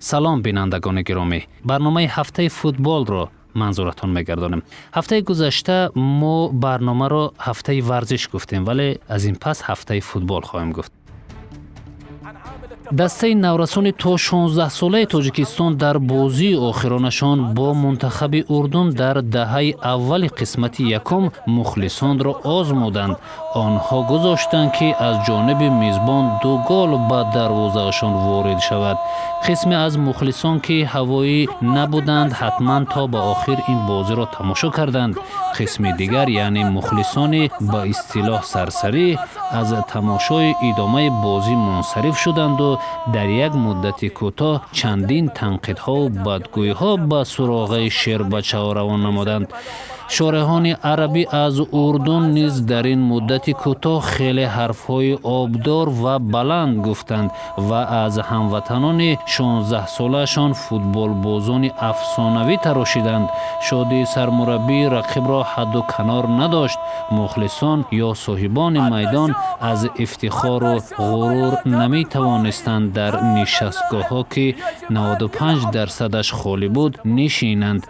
سلام بینندگان گرامی. برنامه هفته فوتبال رو منظورتون میگردانیم. هفته گذشته ما برنامه رو هفته ورزش گفتیم، ولی از این پس هفته فوتبال خواهیم گفت. دسته نورسان تا 16 ساله تاجیکستان در بازی آخرانشان با منتخب اردن در دهه اول قسمت یکم مخلصان را آزمودند. آنها گذاشتند که از جانب میزبان 2 گل به دروازه‌شان وارد شود. قسمی از مخلصان که هوایی نبودند حتما تا به آخر این بازی را تماشا کردند. قسم دیگر یعنی مخلصان به اصطلاح سرسری از تماشای ادامه بازی منصرف شدند و در یک مدت کوتاه چندین تنقیدها و بدگویی‌ها به سراغ شیربچه‌ها روان نمودند. شارحان عربی از اردن نیز در این مدت کوتاه خیلی حرف‌های آبدار و بلند گفتند و از هموطنان 16 ساله‌شان فوتبال بازان افسانوی تراشیدند. شادی سرمربی رقیب را حد و کنار نداشت. مخلصان یا صاحبان میدان از افتخار و غرور نمی توانستند در نشستگاه‌ها که 95% خالی بود نشینند.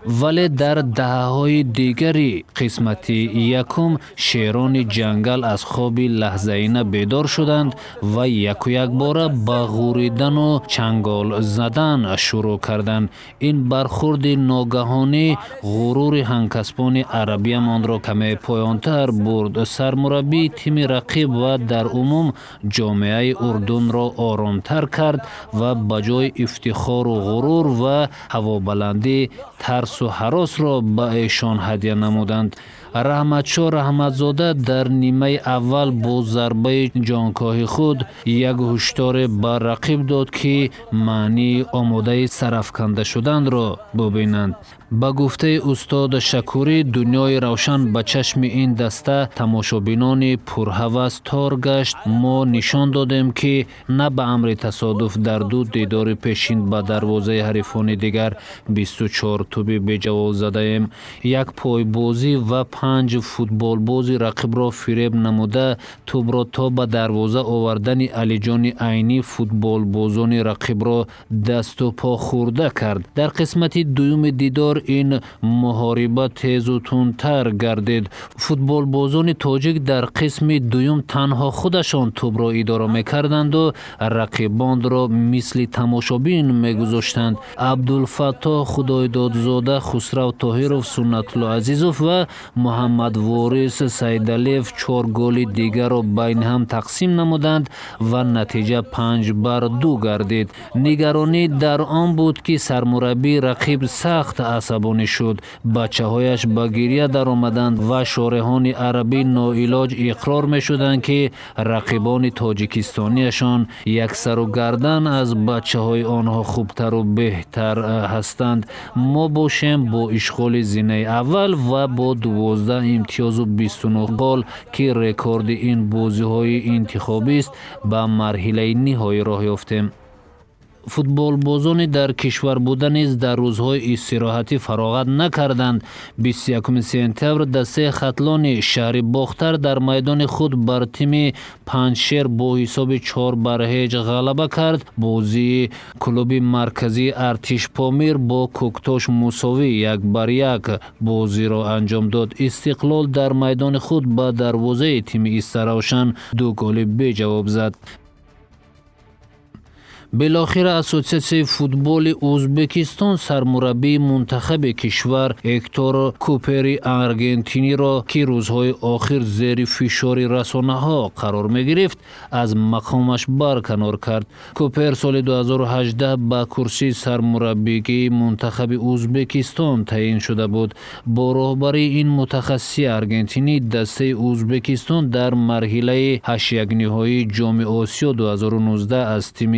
ولی در دهه‌های دیگری قسمت یکم شیران جنگل از خواب لحظه‌ای بیدار شدند و یک باره به غوریدن و چنگال زدن شروع کردند. این برخورد ناگهانی غرور هنگکسبان عربی آن را کمی پایان‌تر برد. سرمربی تیم رقیب و در عموم جامعه اردن را آرام‌تر کرد و بجای افتخار و غرور و هوابلندی ترس و هراس را به ایشان هدیه نمودند. رحمتشاه رحمتزاده در نیمه اول با ضربه جانکاه خود یک هشدار به رقیب داد که معنی آماده سرافکنده شدن را ببینند. به گفته استاد شکوری دنیای روشن به چشم این دسته تماشابینان پرهوس تار گشت. ما نشان دادیم که نه به امر تصادف در 2 دیدار پیشین به دروازه حریفان دیگر 24 توپ به جواب زده ایم. یک پای بازی و 5 فوتبال بازی رقیب را فریب نموده توپ را تا به دروازه آوردن علی جان عینی فوتبال بازان رقیب را دست و پا خورده کرد. در قسمت دوم دیدار این محاربه تیز و تندتر گردید. فوتبال بازان تاجیک در قسم دوم تنها خودشان توپ را اداره میکردند و رقیبان را مثل تماشابین میگذاشتند. عبدالفتاح خدایدادزاده، خسرو طاهرов، سنت الله عزیزов و محمد وارث سیدعلیف 4 گل دیگر را بین هم تقسیم نمودند و نتیجه 5-2 گردید. نگرانی در آن بود که سرمربی رقیب سخت عصبانی شد. بچه‌هایش به گریه در آمدند و شارحان عربی ناعلاج اقرار می شدند که رقیبان تاجیکستانیشان یک سر و گردن از بچه‌های آنها خوبتر و بهتر هستند. ما باشیم با اشغال زینه اول و با 12 امتیاز و 29 گل که رکورد این بازی‌های انتخابی است به مرحله نهایی راه یافتیم. فوتبال بازان در کشور بودن نیز در روزهای استراحتی فراغت نکردند. 21 سپتامبر دسته خطلان شهر باختر در میدان خود بر تیم پنجشیر با حساب 4-0 غلبه کرد. بازی کلوب مرکزی ارتش پامیر با کوکتاش مساوی 1-1 بازی را انجام داد. استقلال در میدان خود به دروازه تیم استروشن 2 گل به جواب زد. بالاخره اسوسیاسیون فوتبال ازبکستان سرمربی منتخب کشور هکتور کوپری آرژانتینی را که روزهای آخر زیر فشار رسانه‌ها قرار می‌گرفت از مقامش برکنار کرد. کوپر سال 2018 به کرسی سرمربیگی منتخب ازبکستان تعیین شده بود. با رهبری این متخصص آرژانتینی دسته ازبکستان در مرحله 8 نهایی جام آسیا 2019 از تیم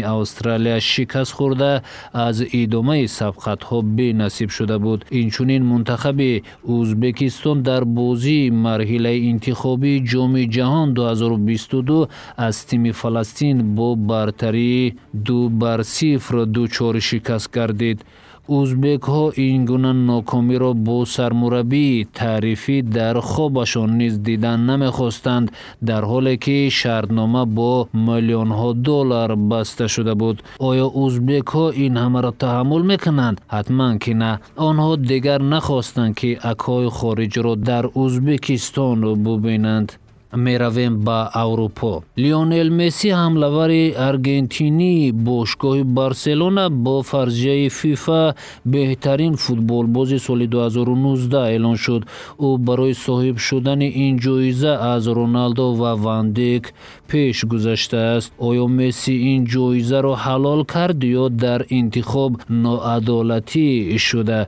استرالیا شکست خورده از ادامه سبقت‌ها بی نصیب شده بود. اینچنین منتخب ازبکستان در بازی مرحله انتخابی جام جهان 2022 از تیم فلسطین با برتری 2-0 دچار شکست گردید. узбекҳо ин гуна нокомиро бо сармураббии таърифӣ дар хобашон низ дидан намехостанд, дар ҳоле ки шартнома бо миллионҳо доллар баста шуда буд. оё узбекҳо ин ҳамаро таҳаммул мекунанд? ҳатман ки на. онҳо дигар нахостанд ки акҳои хориҷро дар узбекистон бубинанд. меравем ба аврупо. лионел месси ҳамлавари аргентинии бошгоҳи барселона бо фарзияи фифа беҳтарин футболбози соли 2019 эълон шуд. ӯ барои соҳиб шудани ин ҷоиза аз роналдо ва ван дик пеш гузаштааст. оё месси ин ҷоизаро ҳалол кард ё дар интихоб ноадолатӣ шуда?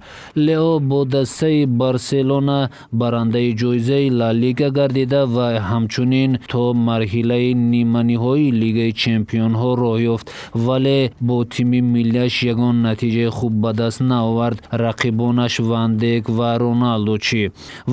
лео бо дастаи барселона барандаи ҷоизаи ла лига гардида ва ҳамчунин то марҳилаи ниманиҳоии лигаи чемпионҳо роҳ ёфт, вале бо тими миллияш ягон натиҷаи хуб ба даст наовард. рақибонаш Ван Дик ва Роналдо чӣ?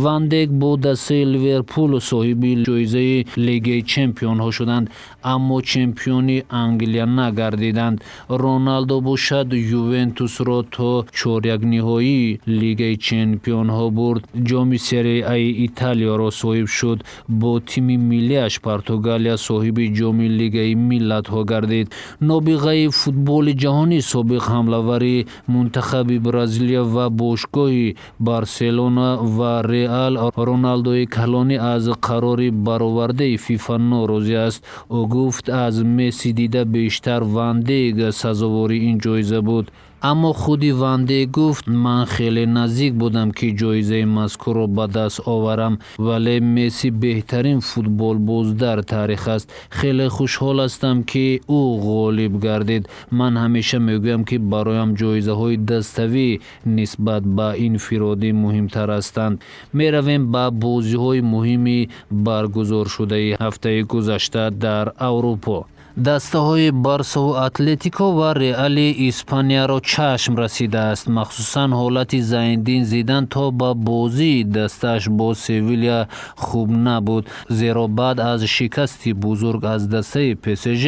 Ван Дик бо дастаи Ливерпул соҳиби ҷоизаи лигаи чемпионҳо шуданд, аммо чемпиони Англия нагардиданд. Роналдо бошад Ювентусро то чорякниҳоии лигаи чемпионҳо бурд, ҷоми серияи Италияро соҳиб шуд. бо тими миллияш Португалия соҳиби ҷоми лигаи миллатҳо гардид. нобиғаи футболи ҷаҳонӣ, собиқ ҳамлавари мунтахаби Бразилия ва бошгоҳи Барселона ва Реал Роналдои калонӣ аз қарори баровардаи фифа норозӣ аст. ӯ гуфт аз Месси дида бештар Ван Дик сазовори ин ҷоиза буд. аммо худи Ван Дик гуфт: ман хеле наздик будам ки ҷоизаи мазкурро ба даст оварам, вале Месси беҳтарин футболбоз дар таърих аст. хеле хушҳол ҳастам ки ӯ ғолиб гардид. ман ҳамеша мегӯям ки бароям ҷоизаҳои даставӣ нисбат ба инфиродӣ муҳимтар ҳастанд. меравем ба бозиҳои муҳими баргузоршудаи ҳафтаи гузашта дар Аврупо. дастаҳои Барсаву Атлетико ва Реали Испанияро чашм расидааст. махсусан ҳолати Зайниддин Зидан то ба бозии дастааш бо Севилья хуб набуд, зеро баъд аз шикасти бузург аз дастаи ПСЖ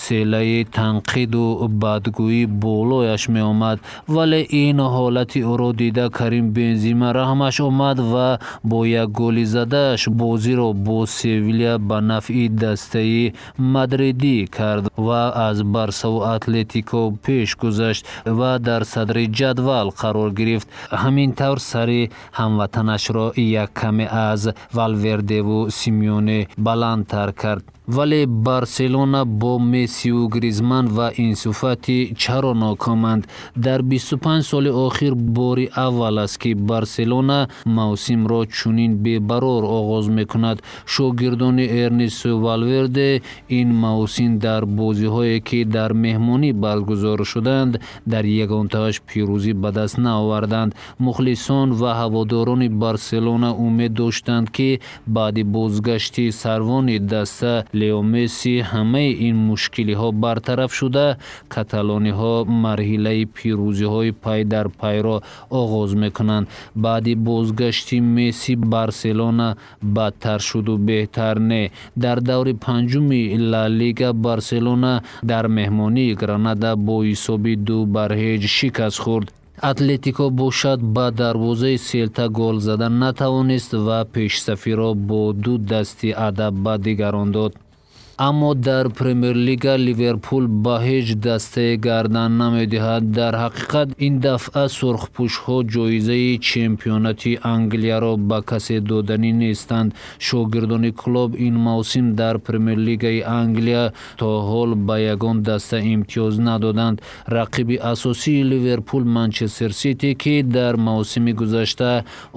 селаи танқиду бадгӯӣ болояш меомад, вале ин ҳолати ӯро дида Карим Бензима раҳмаш омад ва бо як голи задааш бозиро бо Севилья ба нафъи дастаи мадридӣ кард ва аз Барсаву Атлетико пеш гузашт ва дар садри ҷадвал қарор гирифт. ҳамин тавр сари ҳамватанашро як каме аз Валвердеву Симеоне баландтар кард. вале Барселона бо Мессию Гризман ва Инсу Фати чаро нокоманд? дар 25 соли охир бори аввал аст ки Барселона мавсимро чунин бебарор оғоз мекунад. шогирдони Эрнесту Валверде ин мавсим дар бозиҳое ки дар меҳмонӣ баргузор шуданд дар ягонтааш пирӯзӣ ба даст наоварданд. мухлисон ва ҳаводорони Барселона умед доштанд ки баъди бозгашти сарвони даста Лео Месси ҳамаи ин мушкилиҳо бартараф шуда, каталониҳо марҳилаи пирӯзиҳои пай дар пайро оғоз мекунанд. баъди бозгашти Месси Барселона бадтар шуду беҳтар не. дар даври панҷуми Ла Лига Барселона дар меҳмонии Гранада бо ҳисоби 2-0 шикаст хӯрд. Атлетико бошад ба дарвозаи Селта гол зада натавонист ва пешсафиро бо 2 дасти адаб ба дигарон дод. аммо дар Премер-лига Ливерпул ба ҳеҷ дастае гардан намедиҳад. дар ҳақиқат ин дафъа сурхпӯшҳо ҷоизаи чемпионати Англияро ба касе доданӣ нестанд. шогирдони клуб ин мавсим дар Премер-лигаи Англия то ҳол ба ягон даста имтиёз надоданд. рақиби асосии Ливерпул Манчестер Сити ки дар мавсими гузашта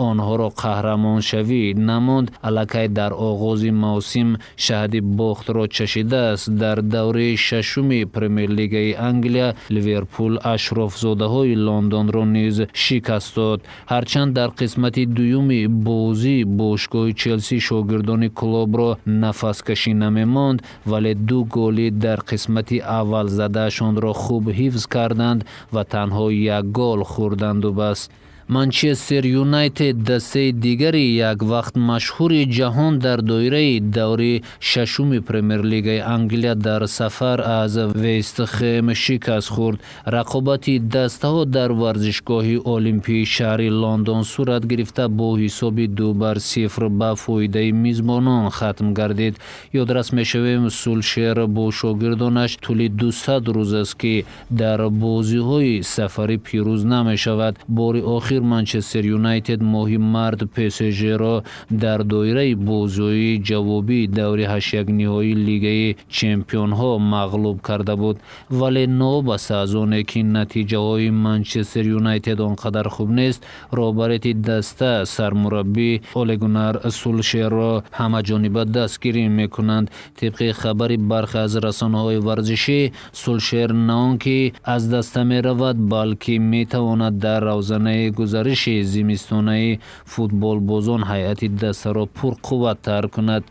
онҳоро қаҳрамоншавӣ намонд, аллакай дар оғози мавсим шаҳди бохтро чашидааст. дар давраи шашуми Премер-лигаи Англия Ливерпул ашрофзодаҳои Лондонро низ шикаст дод. ҳарчанд дар қисмати дуюми бозии бошгоҳи Челси шогирдони клубро нафаскашӣ намемонд, вале 2 голи дар қисмати аввал задаашонро хуб ҳифз карданд ва танҳо 1 гол хӯрданду бас. манчестер юнайтед дастаи дигари як вақт машҳури ҷаҳон дар доираи даври шашуми премер-лигаи Англия дар сафар аз Вестхэм шикаст хӯрд. Рақобати дастаҳо дар варзишгоҳи олимпии шаҳри Лондон сурат гирифта бо ҳисоби 2-0 ба фоидаи мизбонон хатм гардид. Ёдрас мешавем, Сулшер бо шогирдонаш тӯли 200 рӯз аст ки дар бозиҳои сафарӣ пирӯз намешавад. Бори охир манчестер юнайтед моҳи мард ПСЖ-ро дар доираи бозиҳои ҷавобии даври ҳаштякниҳои лигаи чемпионҳо мағлуб карда буд. Вале новобаста аз оне ки натиҷаҳои манчестер юнайтед он қадар хуб нест, роҳбарияти даста сармураббӣ Оле Гуннар Сулшерро ҳамаҷониба дастгирӣ мекунанд. тибқи хабари бархе аз расонаҳои варзишӣ, Сулшер на он ки аз даста меравад, балки метавонад дар равзанаи гузариши зимистонаи футболбозон ҳайати дастаро пурқувваттар кунад.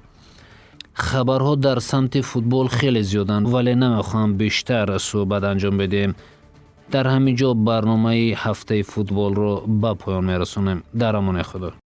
хабарҳо дар самти футбол хеле зиёданд, вале намехоҳам бештар суҳбат анҷом бидем. дар ҳамин ҷо барномаи ҳафтаи футболро ба поён мерасонем. дар амони худо.